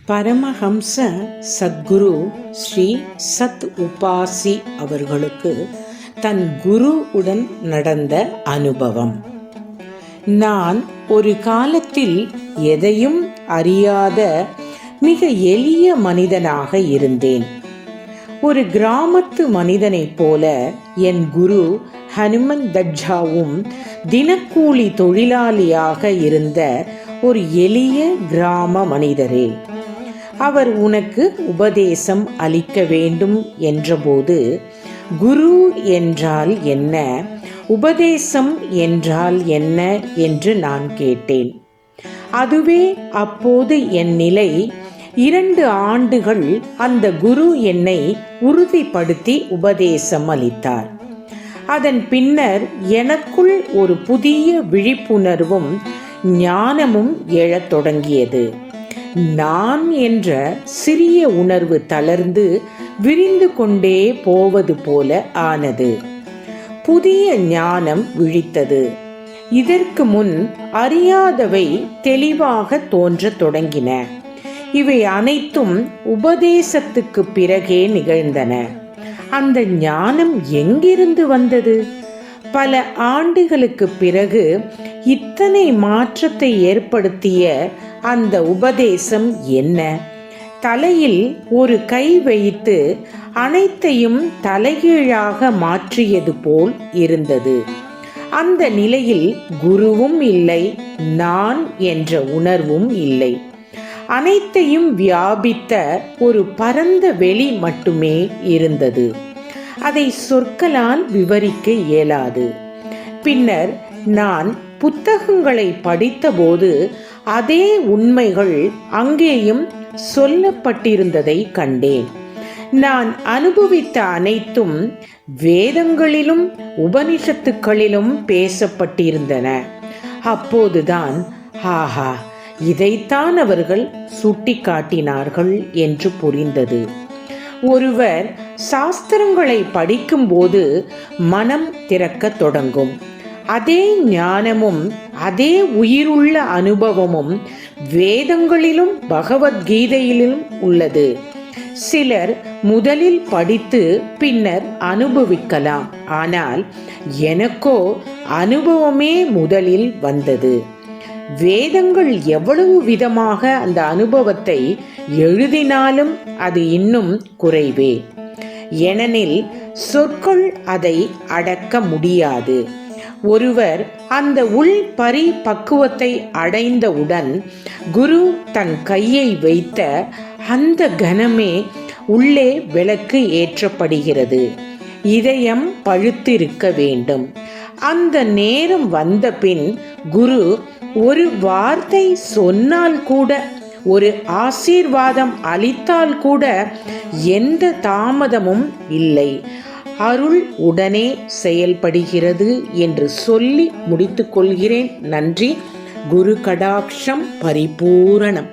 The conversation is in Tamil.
பரமஹம்ச சத்குரு ஸ்ரீ சத் உபாசி அவர்களுக்கு தன் குரு உடன் நடந்த அனுபவம். நான் ஒரு காலத்தில் எதையும் அறியாத மிக எளிய மனிதனாக இருந்தேன். ஒரு கிராமத்து மனிதனைப் போல என் குரு ஹனுமன் தட்ஜாவும் தினக்கூலி தொழிலாளியாக இருந்த ஒரு எளிய கிராம மனிதரே. அவர் உனக்கு உபதேசம் அளிக்க வேண்டும் என்றபோது, குரு என்றால் என்ன, உபதேசம் என்றால் என்ன என்று நான் கேட்டேன். அதுவே அப்போது என் நிலை. 2 ஆண்டுகள் அந்த குரு என்னை உறுதிப்படுத்தி உபதேசம் அளித்தார். அதன் பின்னர் எனக்குள் ஒரு புதிய விழிப்புணர்வும் ஞானமும் எழத் தொடங்கியது. நான் என்ற சிறிய உணர்வு தளர்ந்து விரிந்து கொண்டே போவது போல ஆனது. புதிய ஞானம் விழித்தது. இதற்கு முன் அறியாதவை தெளிவாக தோன்றத் தொடங்கின. இவை அனைத்தும் உபதேசத்துக்கு பிறகே நிகழ்ந்தன. அந்த ஞானம் எங்கிருந்து வந்தது? பல ஆண்டுகளுக்கு பிறகு இத்தனை மாற்றத்தை ஏற்படுத்திய அந்த உபதேசம் என்ன? தலையில் ஒரு கை வைத்து அனைத்தையும் தலைகீழாக மாற்றியது போல் இருந்தது. அந்த நிலையில் குருவும் இல்லை, நான் என்ற உணர்வும் இல்லை. அனைத்தையும் வியாபித்த ஒரு பரந்த வெளி மட்டுமே இருந்தது. அதை சொற்களால் விவரிக்க இயலாது. பின்னர் நான் புத்தகங்களை படித்தபோது அதே உண்மைகள் அங்கேயும் சொல்லப்பட்டிருந்ததை கண்டேன். நான் அனுபவித்த அனைத்தும் வேதங்களிலும் உபனிஷத்துக்களிலும் பேசப்பட்டிருந்தன. அப்போதுதான் ஆஹா, இதைத்தான் அவர்கள் சுட்டிக்காட்டினார்கள் என்று புரிந்தது. ஒருவர் சாஸ்திரங்களை படிக்கும்போது மனம் திறக்க தொடங்கும். அதே ஞானமும் அதே உயிருள்ள அனுபவமும் வேதங்களிலும் பகவத்கீதையிலும் உள்ளது. சிலர் முதலில் படித்து பின்னர் அனுபவிக்கலாம். ஆனால் எனக்கோ அனுபவமே முதலில் வந்தது. வேதங்கள் எவ்வளவு விதமாக அந்த அனுபவத்தை எழுதினாலும் அது இன்னும் குறைவே. ஏனெனில் சொற்கள் அதை அடக்க முடியாது. ஒருவர் அந்த உள் பரிபக்குவத்தை அடைந்தவுடன் குரு தன் கையை வைத்த அந்த கணமே உள்ளே விளக்கு ஏற்றப்படுகிறது. இதயம் பழுத்திருக்க வேண்டும். அந்த நேரம் வந்த பின் குரு ஒரு வார்த்தை சொன்னால் கூட, ஒரு ஆசீர்வாதம் அளித்தால் கூட எந்த தாமதமும் இல்லை. அருள் உடனே செயல்படுகிறது என்று சொல்லி முடித்துக் கொள்கிறேன். நன்றி. குரு கடாட்சம் பரிபூரணம்.